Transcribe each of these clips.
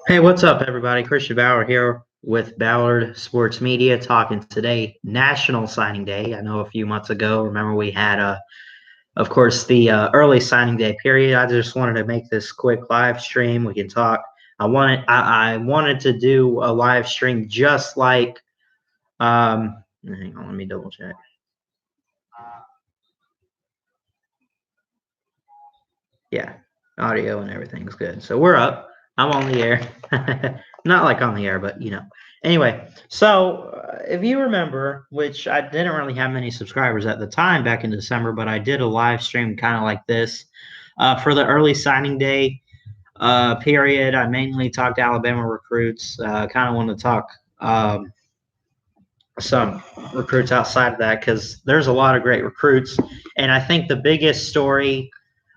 Hey, what's up, everybody? Christian Bauer here with Ballard Sports Media talking today, National Signing Day. I know a few months ago, remember we had, of course, the early signing day period. I just wanted to make this quick live stream. We can talk. I wanted to do a live stream just like, hang on, let me double check. Yeah, audio and everything's good. So we're up. I'm on the air. Not like on the air, but Anyway, so if you remember, which I didn't really have many subscribers at the time back in December, but I did a live stream kind of like this for the early signing day period. I mainly talked to Alabama recruits. Kind of want to talk some recruits outside of that because there's a lot of great recruits. And I think the biggest story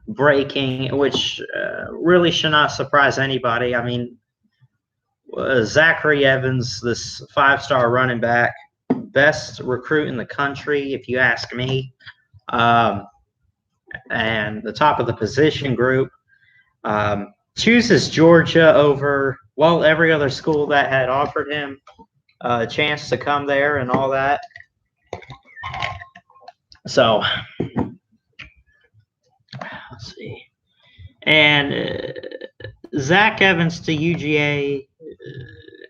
breaking, which really should not surprise anybody. I mean, Zachary Evans, this five-star running back, best recruit in the country, if you ask me, and the top of the position group, chooses Georgia over, well, every other school that had offered him a chance to come there and all that. So, let's see. And Zach Evans to UGA,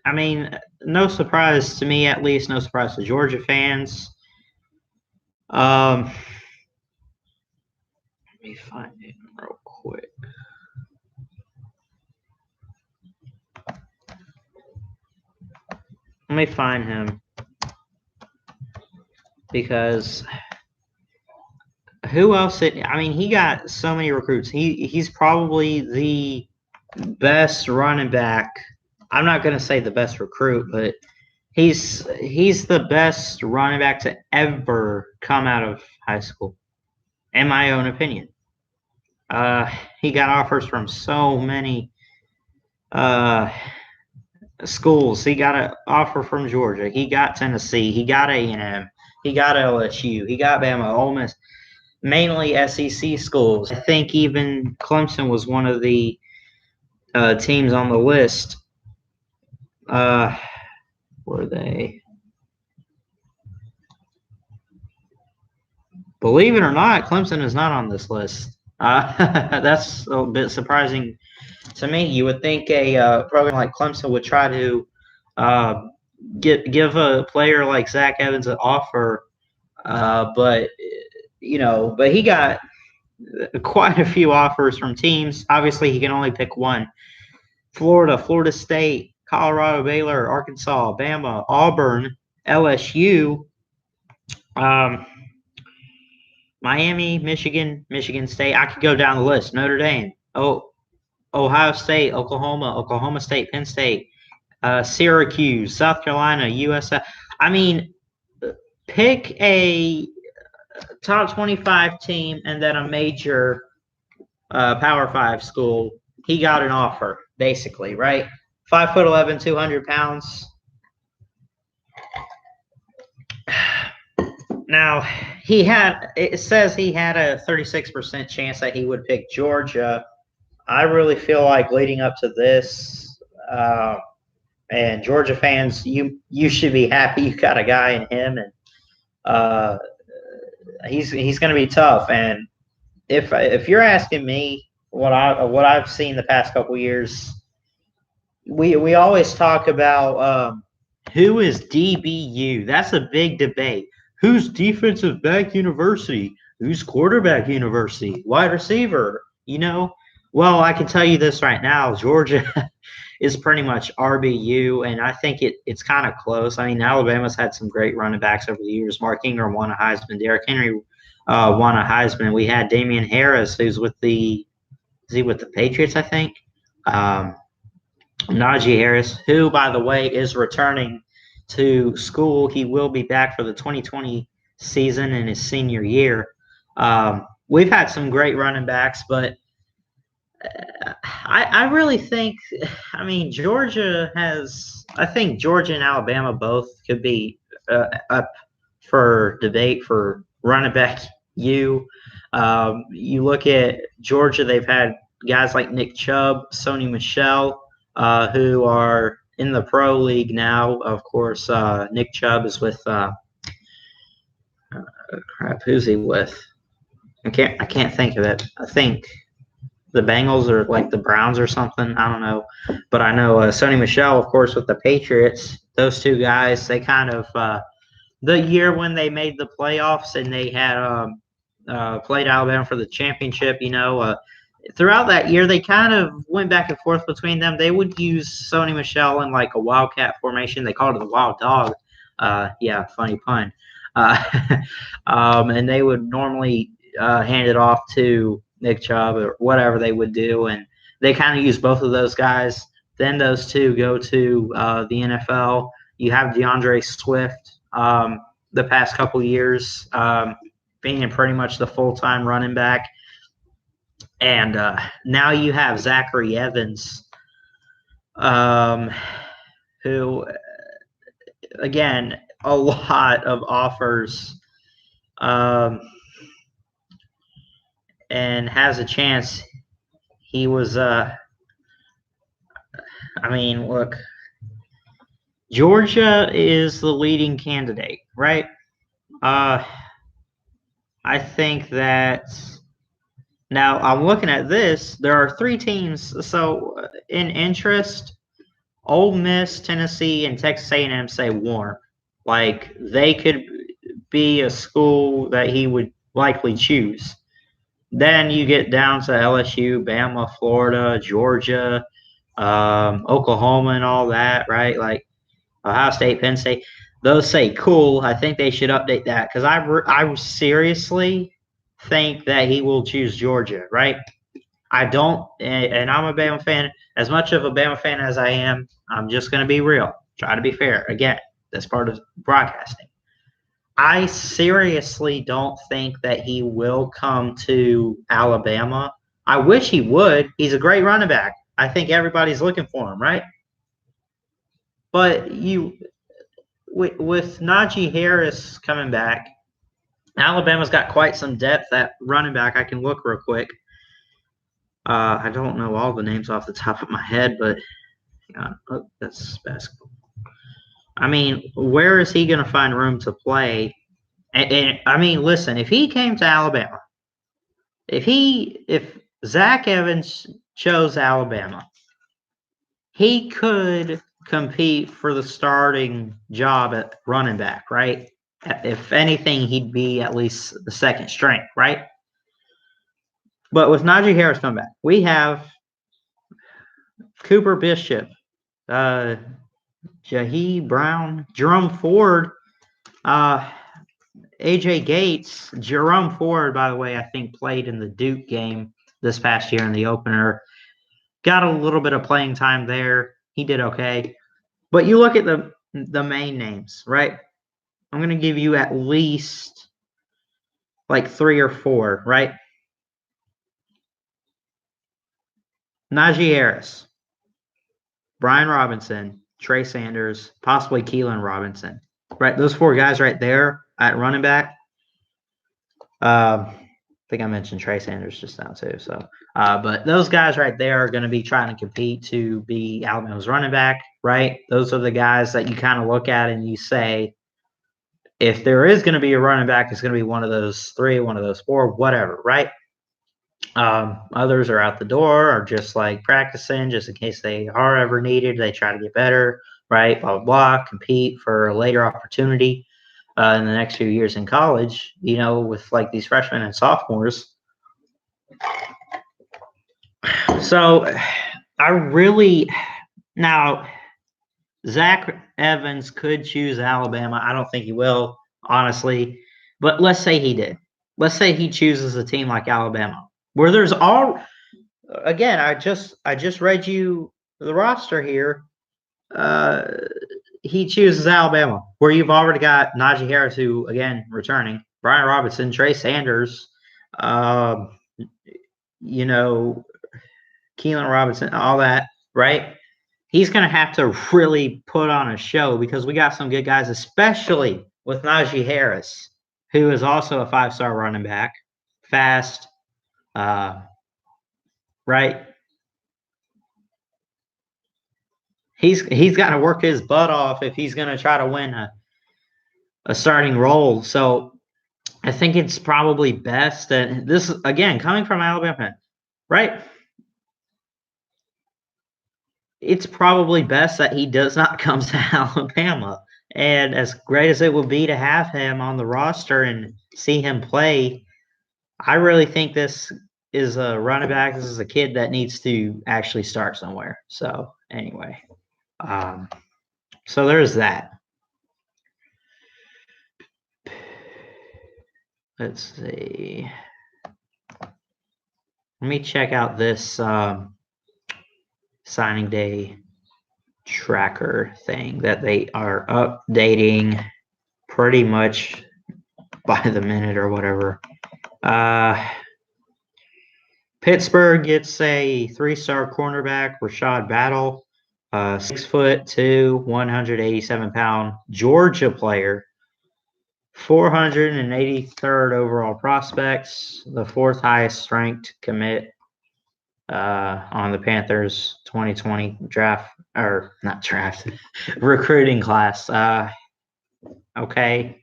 I mean, no surprise to me, at least, no surprise to Georgia fans. Let me find it real quick. Let me find him because who else? I mean, he got so many recruits. He's probably the best running back. I'm not going to say the best recruit, but he's the best running back to ever come out of high school, in my own opinion. He got offers from so many schools. He got an offer from Georgia. He got Tennessee. He got A&M. He got LSU. He got Bama, Ole Miss, mainly SEC schools. I think even Clemson was one of the teams on the list. Were they? Believe it or not, Clemson is not on this list. That's a bit surprising to me. You would think a program like Clemson would try to give a player like Zach Evans an offer, but he got quite a few offers from teams. Obviously, he can only pick one: Florida, Florida State, Colorado, Baylor, Arkansas, Bama, Auburn, LSU. Miami, Michigan, Michigan State. I could go down the list. Notre Dame, Ohio State, Oklahoma, Oklahoma State, Penn State, Syracuse, South Carolina, USA. I mean, pick a top 25 team and then a major Power 5 school. He got an offer, basically, right? 5'11", 200 pounds. Now, it says he had a 36% chance that he would pick Georgia. I really feel like leading up to this, and Georgia fans, you should be happy you got a guy in him, and he's going to be tough. And if you're asking me what I've seen the past couple years, we always talk about who is DBU. That's a big debate. Who's defensive back university? Who's quarterback university? Wide receiver? Well, I can tell you this right now: Georgia is pretty much RBU, and I think it's kind of close. I mean, Alabama's had some great running backs over the years. Mark Ingram won a Heisman. Derrick Henry won a Heisman. We had Damian Harris, who's with the Patriots, I think. Najee Harris, who, by the way, is returning to school. He will be back for the 2020 season in his senior year. We've had some great running backs, but I really think, I mean, I think Georgia and Alabama both could be up for debate for running back you look at Georgia, they've had guys like Nick Chubb, Sony Michel, who are in the pro league now. Of course, Nick Chubb is with crap. Who's he with? I can't think of it. I think the Bengals or like the Browns or something. I don't know, but I know Sony Michel, of course, with the Patriots. Those two guys, they kind of the year when they made the playoffs and they had played Alabama for the championship. Throughout that year, they kind of went back and forth between them. They would use Sony Michel in like a wildcat formation. They called it the wild dog. Yeah, funny pun. Uh, and they would normally hand it off to Nick Chubb or whatever they would do. And they kind of use both of those guys. Then those two go to the NFL. You have DeAndre Swift the past couple years being pretty much the full-time running back. And now you have Zachary Evans, who, again, a lot of offers and has a chance. He was, look, Georgia is the leading candidate, right? I think that now I'm looking at this. There are three teams. So in interest, Ole Miss, Tennessee, and Texas A&M say Warren. Like they could be a school that he would likely choose. Then you get down to LSU, Bama, Florida, Georgia, Oklahoma, and all that, right? Like Ohio State, Penn State. Those say cool. I think they should update that because I seriously think that he will choose Georgia, right? I don't, and I'm a Bama fan. As much of a Bama fan as I am, I'm just going to be real. Try to be fair. Again, that's part of broadcasting. I seriously don't think that he will come to Alabama. I wish he would. He's a great running back. I think everybody's looking for him, right? But with Najee Harris coming back, Alabama's got quite some depth at running back. I can look real quick. I don't know all the names off the top of my head, but that's basketball. I mean, where is he going to find room to play? And I mean, listen, if he came to Alabama, if Zach Evans chose Alabama, he could compete for the starting job at running back, right? If anything, he'd be at least the second string, right? But with Najee Harris coming back, we have Cooper Bishop, Jahi Brown, Jerome Ford, AJ Gates. Jerome Ford, by the way, I think played in the Duke game this past year in the opener. Got a little bit of playing time there. He did okay. But you look at the main names, right? I'm going to give you at least like 3 or 4, right? Najee Harris, Brian Robinson, Trey Sanders, possibly Keelan Robinson, right? Those 4 guys right there at running back. I think I mentioned Trey Sanders just now too. So, but those guys right there are going to be trying to compete to be Alabama's running back, right? Those are the guys that you kind of look at and you say, if there is going to be a running back, it's going to be one of those 3, one of those 4, whatever, right? Others are out the door or just like practicing just in case they are ever needed. They try to get better, right? Blah, blah, blah, compete for a later opportunity in the next few years in college, with like these freshmen and sophomores. So now Zach Evans could choose Alabama. I don't think he will, honestly, but let's say he did. Let's say he chooses a team like Alabama, where there's again, I just read you the roster here. He chooses Alabama, where you've already got Najee Harris, who again returning, Brian Robinson, Trey Sanders, Keelan Robinson, all that, right? He's going to have to really put on a show because we got some good guys, especially with Najee Harris, who is also a 5-star running back, fast, right? he's got to work his butt off if he's going to try to win a starting role. So I think it's probably best that this, again, coming from Alabama, right? It's probably best that he does not come to Alabama. And as great as it would be to have him on the roster and see him play, I really think this is a running back. This is a kid that needs to actually start somewhere. So anyway, so there's that. Let's see. Let me check out this signing day tracker thing that they are updating pretty much by the minute or whatever. Pittsburgh gets a 3-star cornerback, Rashad Battle, 6'2", 187-pound Georgia player, 483rd overall prospects, the 4th highest ranked commit on the Panthers 2020 draft, or not draft, recruiting class. Okay.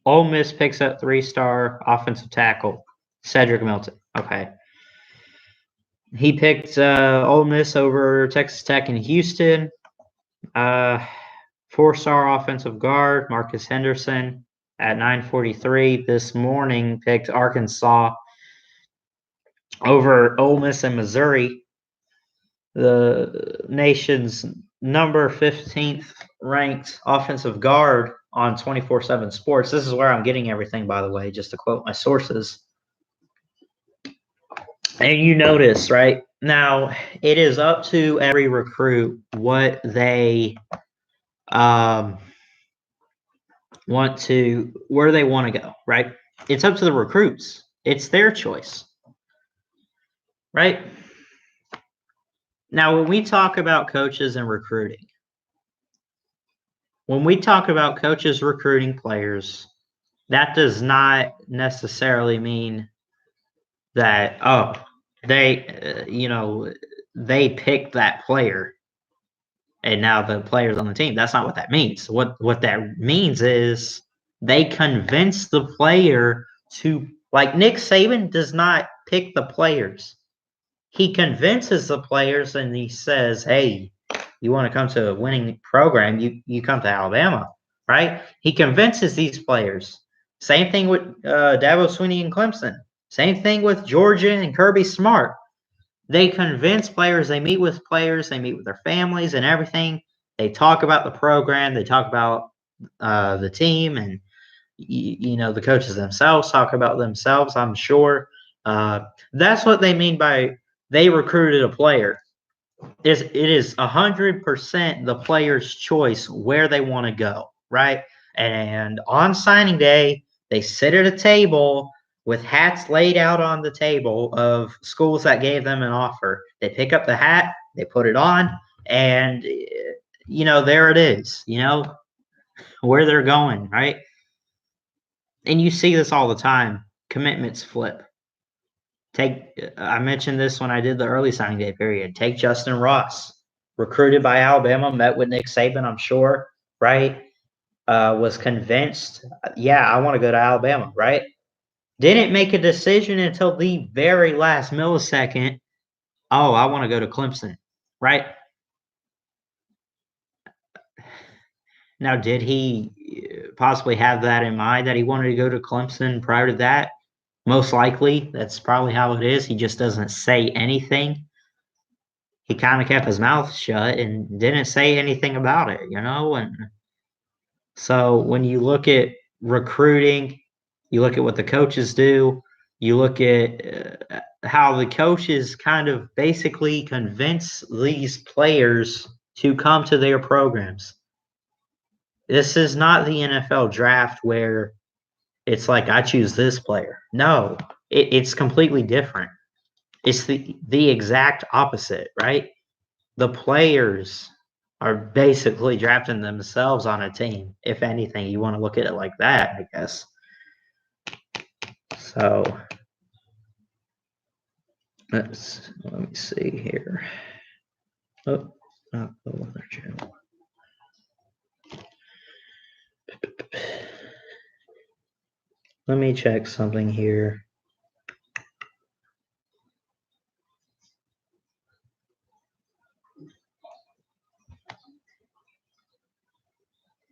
Ole Miss picks up 3-star offensive tackle, Cedric Milton. Okay. He picked Ole Miss over Texas Tech and Houston. 4-star offensive guard, Marcus Henderson at 943 this morning picked Arkansas over Ole Miss and Missouri, the nation's number 15th ranked offensive guard on 24/7 Sports. This is where I'm getting everything, by the way, just to quote my sources. And you notice, right? Now, it is up to every recruit what they where they want to go, right? It's up to the recruits. It's their choice, right? Now, when we talk about coaches and recruiting, when we talk about coaches recruiting players, that does not necessarily mean that, they, they picked that player and now the player's on the team. That's not what that means. What that means is they convince the player to, like Nick Saban does not pick the players. He convinces the players and he says, hey, you want to come to a winning program, you come to Alabama, right? He convinces these players. Same thing with Dabo Swinney and Clemson. Same thing with Georgia and Kirby Smart. They convince players, they meet with players, they meet with their families and everything. They talk about the program, they talk about the team, and the coaches themselves talk about themselves, I'm sure. That's what they mean by they recruited a player. It is 100% the player's choice where they want to go, right? And on signing day, they sit at a table with hats laid out on the table of schools that gave them an offer. They pick up the hat, they put it on, and there it is, where they're going, right? And you see this all the time. Commitments flip. I mentioned this when I did the early signing day period. Take Justin Ross, recruited by Alabama, met with Nick Saban, I'm sure, right? Was convinced, yeah, I want to go to Alabama, right? Didn't make a decision until the very last millisecond. Oh, I want to go to Clemson, right? Now, did he possibly have that in mind that he wanted to go to Clemson prior to that? Most likely, that's probably how it is. He just doesn't say anything. He kind of kept his mouth shut and didn't say anything about it, And so when you look at recruiting, you look at what the coaches do, you look at how the coaches kind of basically convince these players to come to their programs. This is not the NFL draft where it's like, I choose this player. No, it's completely different. It's the exact opposite, right? The players are basically drafting themselves on a team. If anything, you want to look at it like that, I guess. So let me see here. Oh, not the Weather Channel. Let me check something here.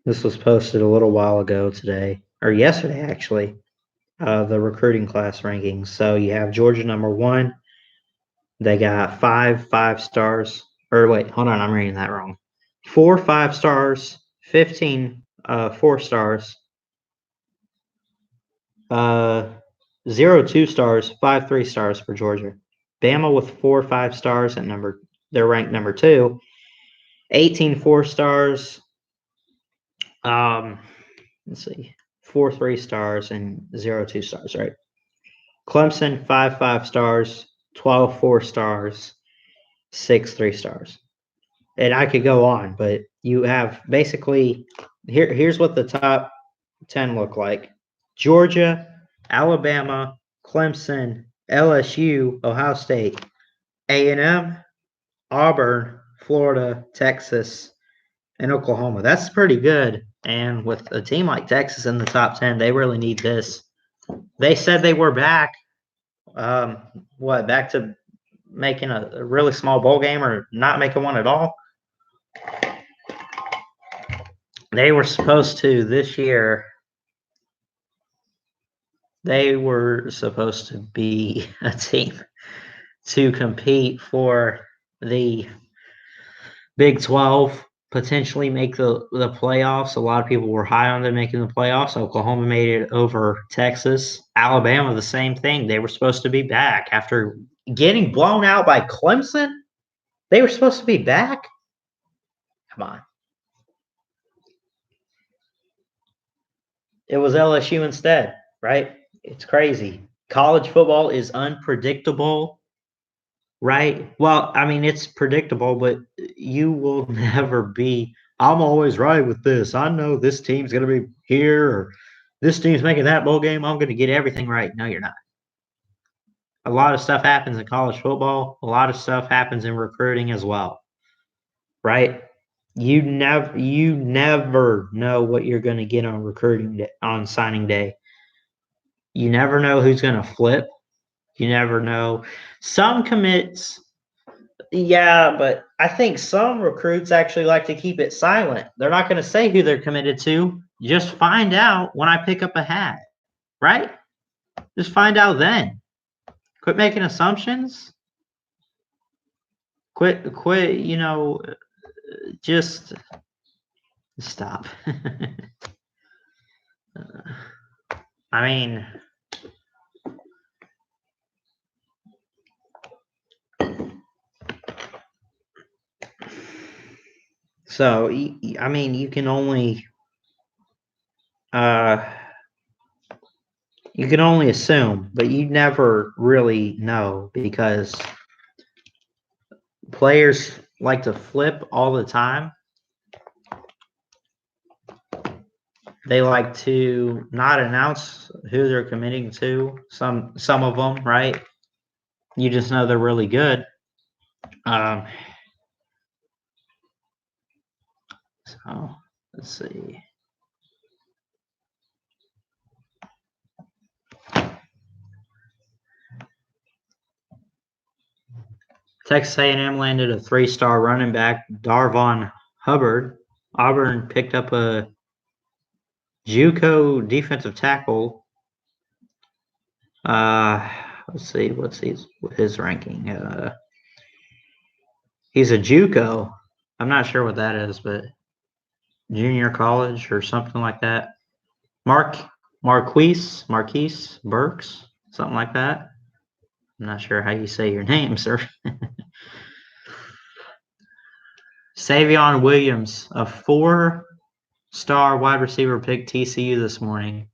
This was posted a little while ago today, or yesterday actually, the recruiting class rankings. So you have Georgia number 1. They got 5 stars. Or wait, hold on, I'm reading that wrong. 4 5 stars, 15 4 stars, 0 2 stars, 5 3 stars for Georgia. Bama with 4 5 stars at they're ranked number 2. 18 4 stars. Let's see, 4 3 stars and 0 2 stars, right? Clemson 5 5 stars, 12 4 stars, 6 3 stars. And I could go on, but you have basically here's what the top 10 look like. Georgia, Alabama, Clemson, LSU, Ohio State, A&M, Auburn, Florida, Texas, and Oklahoma. That's pretty good. And with a team like Texas in the top 10, they really need this. They said they were back. Back to making a really small bowl game or not making one at all? They were supposed to this year. They were supposed to be a team to compete for the Big 12, potentially make the playoffs. A lot of people were high on them making the playoffs. Oklahoma made it over Texas. Alabama, the same thing. They were supposed to be back after getting blown out by Clemson. They were supposed to be back. Come on. It was LSU instead, right? It's crazy. College football is unpredictable, right? Well, I mean, it's predictable, but you will never be, I'm always right with this. I know this team's going to be here, or this team's making that bowl game. I'm going to get everything right. No, you're not. A lot of stuff happens in college football. A lot of stuff happens in recruiting as well, right? You never know what you're going to get on recruiting day, on signing day. You never know who's going to flip. You never know. Some commits, yeah, but I think some recruits actually like to keep it silent. They're not going to say who they're committed to. Just find out when I pick up a hat, right? Just find out then. Quit making assumptions. Quit, just stop. I mean, so, I mean, you can only assume, but you never really know because players like to flip all the time. They like to not announce who they're committing to. Some of them, right? You just know they're really good. So let's see. Texas A&M landed a 3-star running back, Darvon Hubbard. Auburn picked up a JUCO defensive tackle. Let's see, what's his ranking? He's a JUCO. I'm not sure what that is, but junior college or something like that. Marquise Burks, something like that. I'm not sure how you say your name, sir. Savion Williams, a 4-star wide receiver, picked TCU this morning.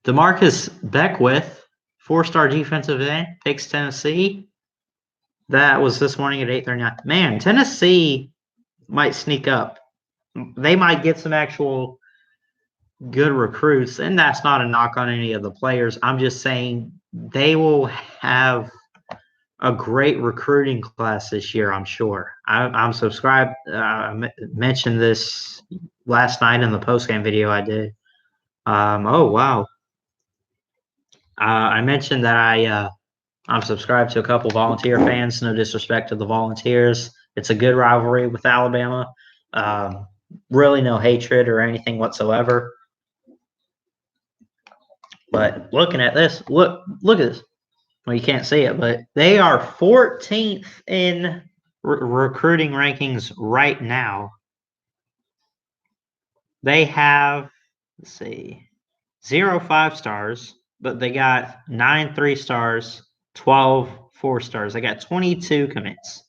DeMarcus Beckwith, 4-star defensive end, picks Tennessee. That was this morning at 8:39. Man, Tennessee might sneak up. They might get some actual good recruits, and that's not a knock on any of the players. I'm just saying they will have a great recruiting class this year, I'm sure. I'm subscribed. Mentioned this last night in the postgame video I did. Oh, wow. I mentioned that I'm subscribed to a couple Volunteer fans. No disrespect to the Volunteers. It's a good rivalry with Alabama. Really no hatred or anything whatsoever. But looking at this, look at this. Well, you can't see it, but they are 14th in recruiting rankings right now. They have, let's see, 0 5-stars, but they got 9 3-stars, 12 4-stars. They got 22 commits.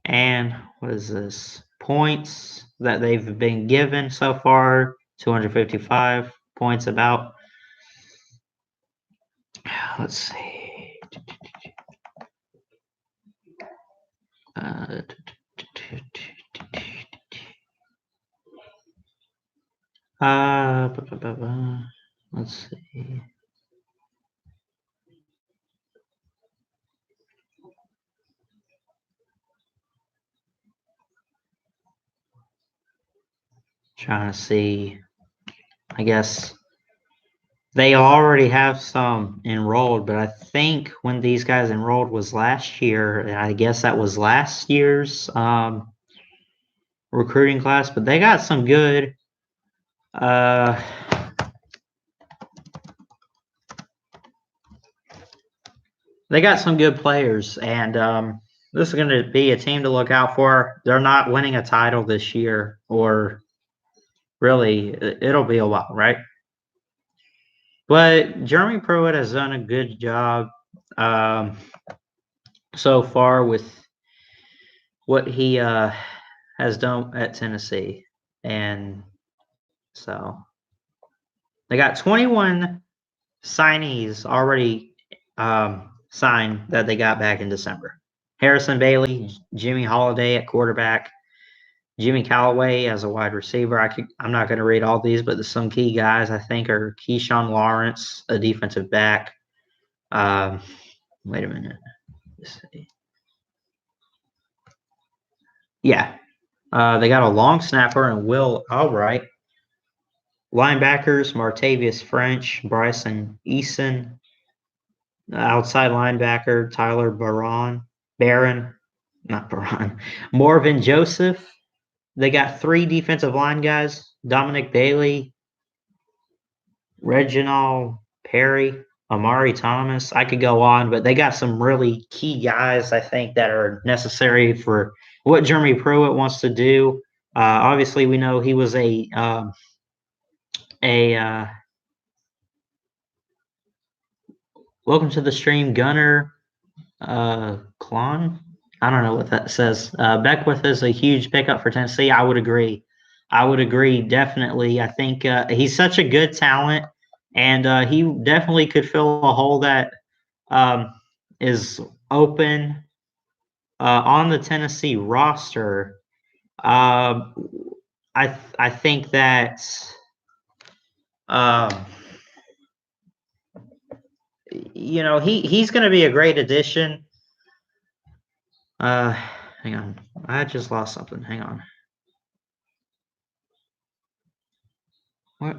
And what is this? Points that they've been given so far, 255 points about. Let's see. Let's see. Trying to see. I guess they already have some enrolled, but I think when these guys enrolled was last year, and I guess that was last year's recruiting class. But they got some good. They got some good players, and this is going to be a team to look out for. They're not winning a title this year, or really, it'll be a while, right? But Jeremy Pruitt has done a good job so far with what he has done at Tennessee. And so they got 21 signees already signed that they got back in December. Harrison Bailey, Jimmy Holiday at quarterback, Jimmy Callaway as a wide receiver. I'm not going to read all these, but some key guys I think are Keyshawn Lawrence, a defensive back. Wait a minute. Let's see. Yeah. They got a long snapper and Will Albright. Linebackers, Martavius French, Bryson Eason. Outside linebacker, Tyler Morvin Joseph. They got 3 defensive line guys, Dominic Bailey, Reginald Perry, Amari Thomas. I could go on, but they got some really key guys, I think, that are necessary for what Jeremy Pruitt wants to do. Obviously, we know he was a welcome to the stream, Gunner Klon. I don't know what that says. Beckwith is a huge pickup for Tennessee. I would agree. Definitely. I think he's such a good talent, and he definitely could fill a hole that is open on the Tennessee roster. I think that he's going to be a great addition. Hang on, I just lost something. Hang on. What?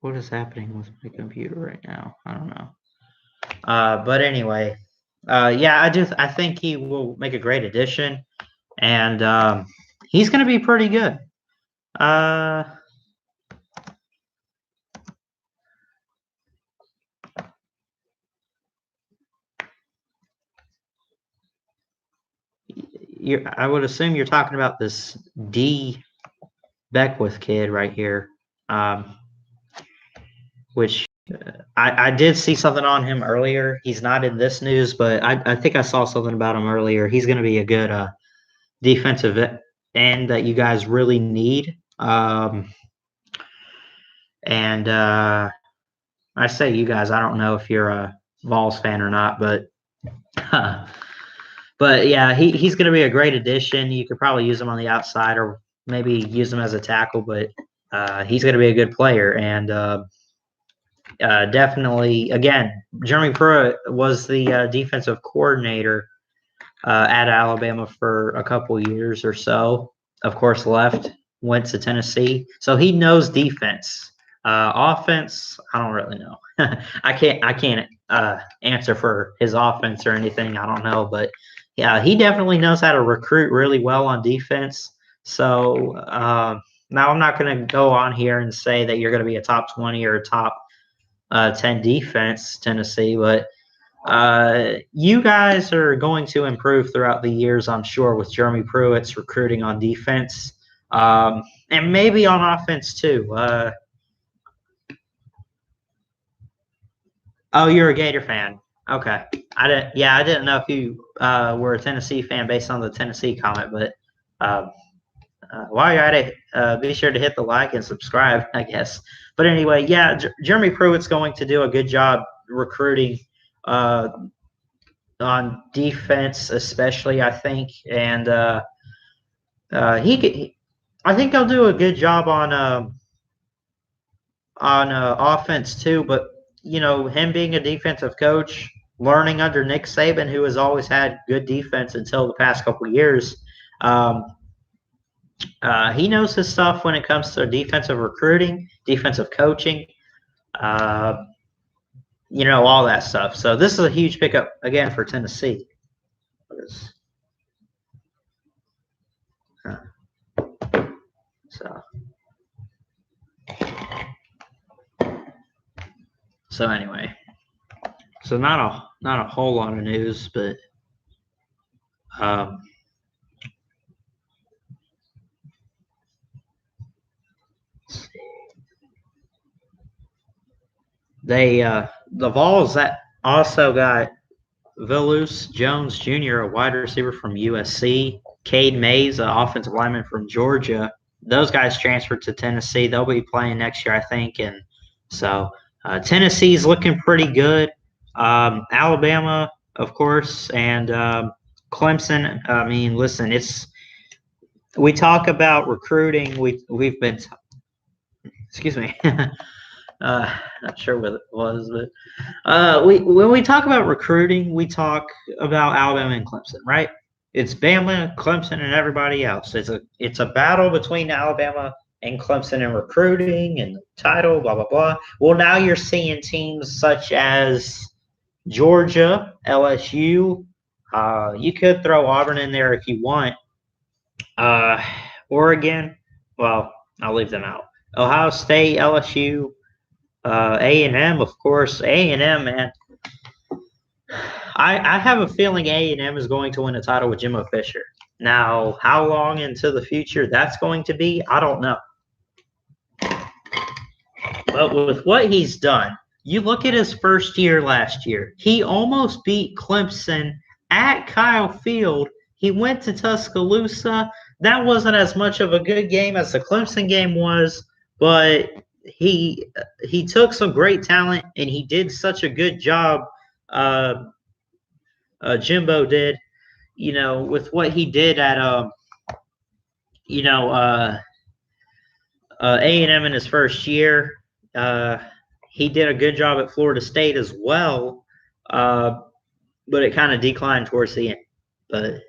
What is happening with my computer right now? I don't know. But anyway, yeah, I think he will make a great addition, and he's going to be pretty good. I would assume you're talking about this D. Beckwith kid right here, which I did see something on him earlier. He's not in this news, but I think I saw something about him earlier. He's going to be a good defensive end that you guys really need. And I say you guys, I don't know if you're a Vols fan or not, but But yeah, he's going to be a great addition. You could probably use him on the outside or maybe use him as a tackle, but he's going to be a good player. And definitely, again, Jeremy Pruitt was the defensive coordinator at Alabama for a couple years or so. Of course, left, went to Tennessee, so he knows defense. Offense, I don't really know. I can't answer for his offense or anything. I don't know, but yeah, he definitely knows how to recruit really well on defense. So now I'm not going to go on here and say that you're going to be a top 20 or a top 10 defense, Tennessee, but you guys are going to improve throughout the years, I'm sure, with Jeremy Pruitt's recruiting on defense, and maybe on offense too. Oh, you're a Gator fan. Okay, I didn't. Yeah, I didn't know if you were a Tennessee fan based on the Tennessee comment, but while you're at it, be sure to hit the like and subscribe, I guess. But anyway, yeah, Jeremy Pruitt's going to do a good job recruiting on defense, especially, I think, and I think he'll do a good job on offense too. But you know, him being a defensive coach, learning under Nick Saban, who has always had good defense until the past couple of years, he knows his stuff when it comes to defensive recruiting, defensive coaching. You know, all that stuff. So this is a huge pickup again for Tennessee. So anyway, so not a whole lot of news, but they the Vols that also got Velus Jones Jr., a wide receiver from USC, Cade Mays, an offensive lineman from Georgia. Those guys transferred to Tennessee. They'll be playing next year, I think, and so Tennessee's looking pretty good. Alabama, of course, and Clemson. I mean, listen, we talk about recruiting. We've been, excuse me. Not sure what it was, but when we talk about recruiting, we talk about Alabama and Clemson, right? It's Bama, Clemson, and everybody else. It's a battle between Alabama and Clemson in recruiting and title, blah blah blah. Well, now you're seeing teams such as Georgia, LSU. You could throw Auburn in there if you want. Oregon, well, I'll leave them out. Ohio State, LSU. A&M, of course. A&M, man. I have a feeling A&M is going to win a title with Jimbo Fisher. Now, how long into the future that's going to be, I don't know. But with what he's done, you look at his first year last year. He almost beat Clemson at Kyle Field. He went to Tuscaloosa. That wasn't as much of a good game as the Clemson game was, but he took some great talent and he did such a good job. Jimbo did, you know, with what he did at A&M in his first year. He did a good job at Florida State as well, but it kind of declined towards the end. But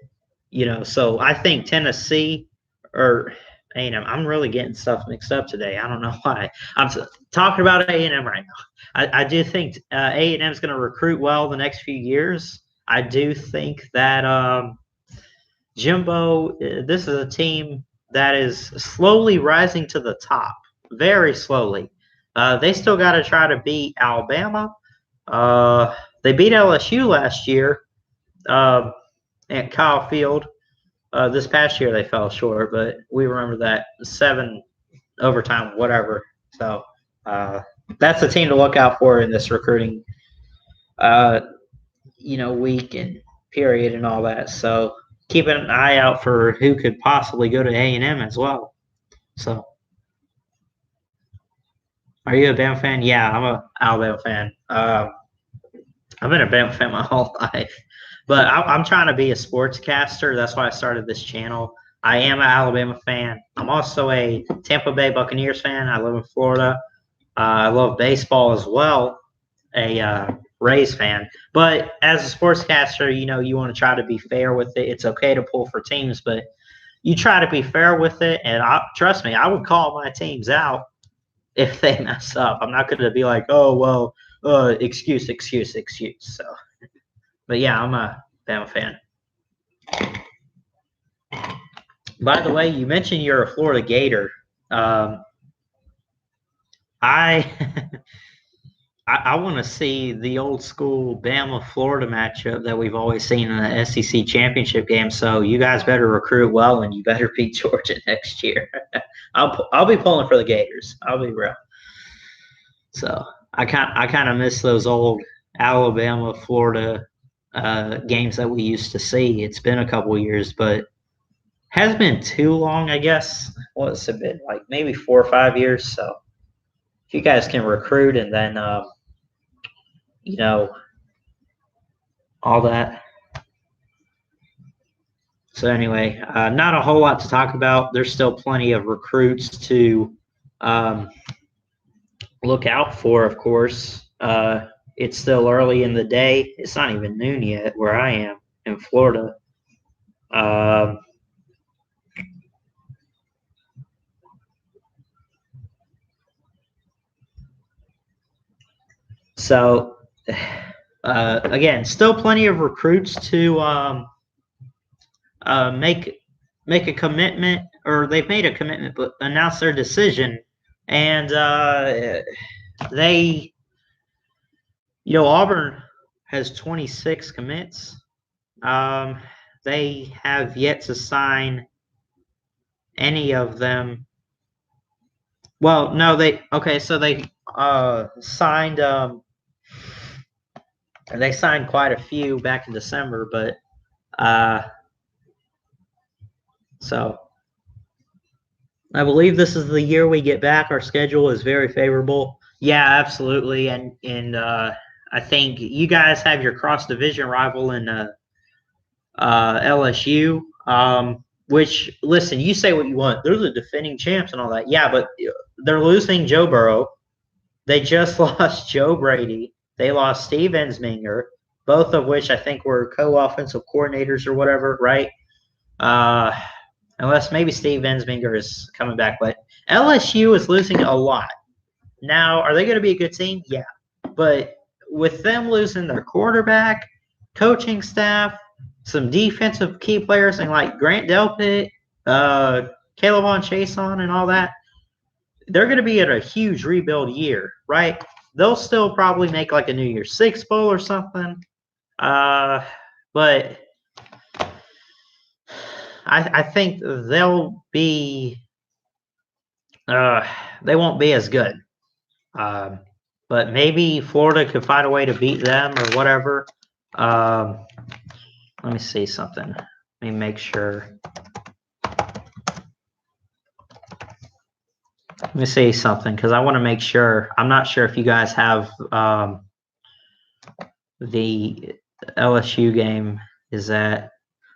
you know, so I think Tennessee or A&M. I'm really getting stuff mixed up today. I don't know why. I'm talking about A&M right now. I do think A&M is going to recruit well the next few years. I do think that Jimbo, this is a team that is slowly rising to the top, very slowly. They still got to try to beat Alabama. They beat LSU last year at Kyle Field. This past year they fell short, but we remember that 7 overtime, whatever. So that's a team to look out for in this recruiting, week and period and all that. So keep an eye out for who could possibly go to A&M as well. So, are you a Bama fan? Yeah, I'm a Alabama fan. I've been a Bama fan my whole life. But I'm trying to be a sportscaster. That's why I started this channel. I am an Alabama fan. I'm also a Tampa Bay Buccaneers fan. I live in Florida. I love baseball as well. A Rays fan. But as a sportscaster, you want to try to be fair with it. It's okay to pull for teams, but you try to be fair with it. And trust me, I would call my teams out if they mess up. I'm not going to be like, oh, well, excuse. So, but yeah, I'm a Bama fan. By the way, you mentioned you're a Florida Gator. I I want to see the old school Bama Florida matchup that we've always seen in the SEC championship game. So you guys better recruit well, and you better beat Georgia next year. I'll be pulling for the Gators. I'll be real. So I kind of miss those old Alabama Florida games that we used to see. It's been a couple years, but has been too long, I guess. What's it been, like maybe 4 or 5 years? So if you guys can recruit and then all that. So anyway, not a whole lot to talk about. There's still plenty of recruits to look out for, of course. It's still early in the day. It's not even noon yet where I am in Florida. So again, still plenty of recruits to make a commitment, or they've made a commitment, but announce their decision. And Auburn has 26 commits. They have yet to sign any of them. Well, no, so they signed they signed quite a few back in December, but so I believe this is the year we get back. Our schedule is very favorable. Yeah, absolutely. And I think you guys have your cross division rival in LSU. Which, listen, you say what you want. They're the defending champs and all that. Yeah, but they're losing Joe Burrow. They just lost Joe Brady. They lost Steve Ensminger, both of which I think were co-offensive coordinators or whatever, right? Unless maybe Steve Ensminger is coming back. But LSU is losing a lot. Now, are they going to be a good team? Yeah. But with them losing their quarterback, coaching staff, some defensive key players and like Grant Delpit, Caleb on Chason and all that, they're going to be at a huge rebuild year, right? They'll still probably make like a New Year's Six bowl or something. But I think they'll be they won't be as good. But maybe Florida could find a way to beat them or whatever. Let me see something. Let me make sure. Let me see something because I want to make sure. I'm not sure if you guys have the LSU game. Is that?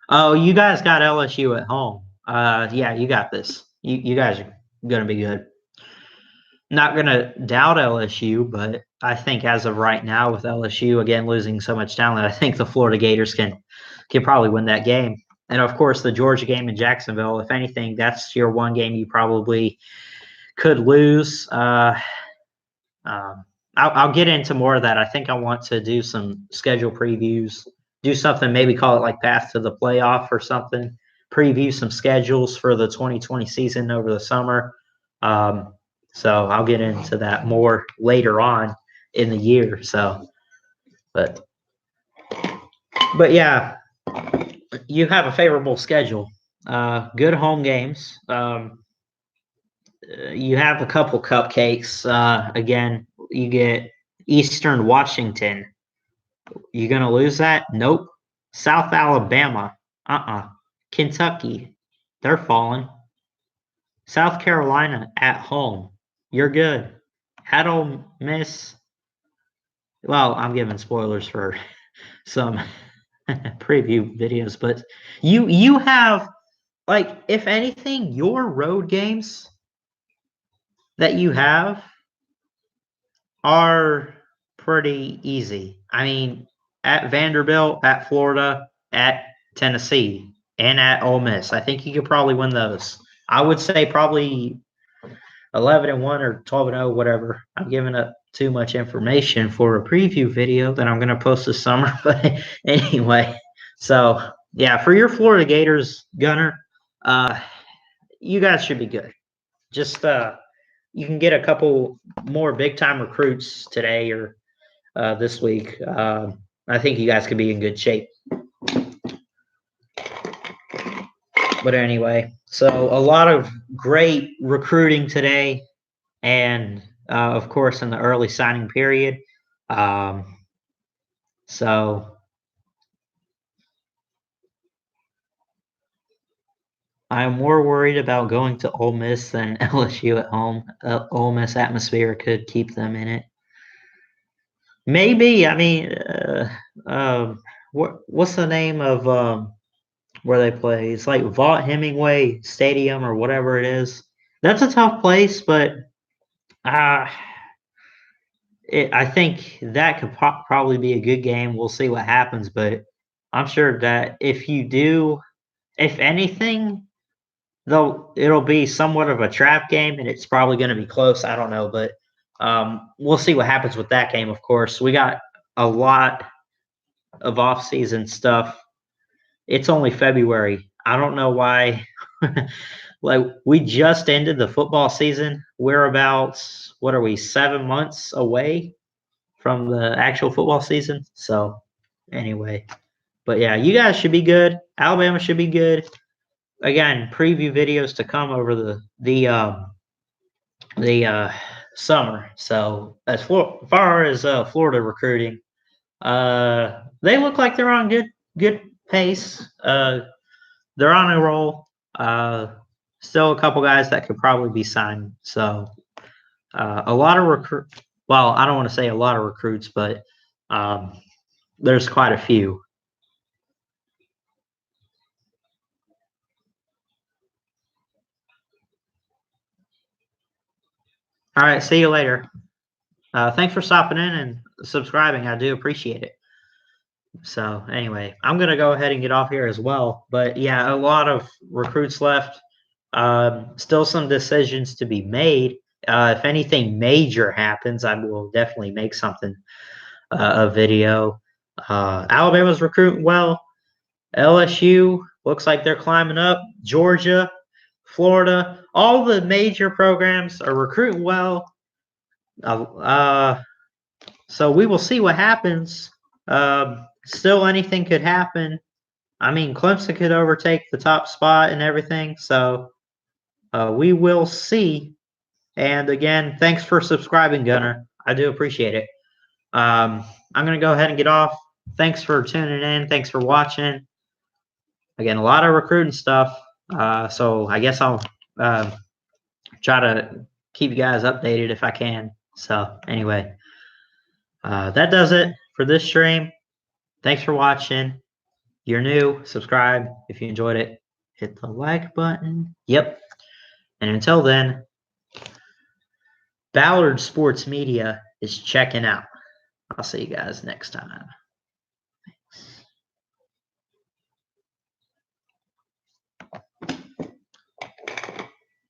Oh, you guys got LSU at home. Yeah, you got this. You guys are gonna be good. Not gonna doubt LSU, but I think as of right now, with LSU again losing so much talent, I think the Florida Gators can probably win that game. And of course, the Georgia game in Jacksonville. If anything, that's your one game you probably could lose. I'll get into more of that. I think I want to do some schedule previews, do something, maybe call it like Path to the Playoff or something, preview some schedules for the 2020 season over the summer. So I'll get into that more later on in the year. So, but yeah, you have a favorable schedule, good home games. You have a couple cupcakes. Again, you get Eastern Washington. You gonna lose that? Nope. South Alabama. Kentucky. They're falling. South Carolina at home. You're good. At Ole Miss. Well, I'm giving spoilers for some preview videos, but you have, like, if anything, your road games that you have are pretty easy. I mean, at Vanderbilt, at Florida, at Tennessee, and at Ole Miss. I think you could probably win those. I would say probably 11-1 or 12-0, whatever. I'm giving up too much information for a preview video that I'm going to post this summer. But anyway, so yeah, for your Florida Gators, Gunner, you guys should be good. Just you can get a couple more big time recruits today or this week. I think you guys could be in good shape. But anyway, so a lot of great recruiting today, and of course in the early signing period. So I'm more worried about going to Ole Miss than LSU at home. Ole Miss atmosphere could keep them in it. Maybe. I mean, what's the name of where they play? It's like Vaught-Hemingway Stadium or whatever it is. That's a tough place, but I think that could probably be a good game. We'll see what happens, but I'm sure that if anything, though, it'll be somewhat of a trap game, and it's probably going to be close. I don't know, but we'll see what happens with that game. Of course, we got a lot of off-season stuff. It's only February. I don't know why. Like, we just ended the football season. We're about, what are we, 7 months away from the actual football season. So anyway, but yeah, you guys should be good. Alabama should be good. Again, preview videos to come over the summer. So as far as Florida recruiting, they look like they're on good pace. They're on a roll. Still a couple guys that could probably be signed. So a lot of recruit. Well, I don't want to say a lot of recruits, but there's quite a few. All right, see you later. Thanks for stopping in and subscribing. I do appreciate it. So anyway, I'm going to go ahead and get off here as well. But yeah, a lot of recruits left. Still some decisions to be made. If anything major happens, I will definitely make something, a video. Alabama's recruiting well. LSU looks like they're climbing up. Georgia, Florida, all the major programs are recruiting well. So we will see what happens. Still, anything could happen. I mean, Clemson could overtake the top spot and everything. So we will see. And again, thanks for subscribing, Gunner. I do appreciate it. I'm going to go ahead and get off. Thanks for tuning in. Thanks for watching. Again, a lot of recruiting stuff. So I guess I'll try to keep you guys updated if I can. So anyway, that does it for this stream. Thanks for watching. You're new, subscribe. If you enjoyed it, hit the like button. Yep. And until then, Ballard Sports Media is checking out. I'll see you guys next time.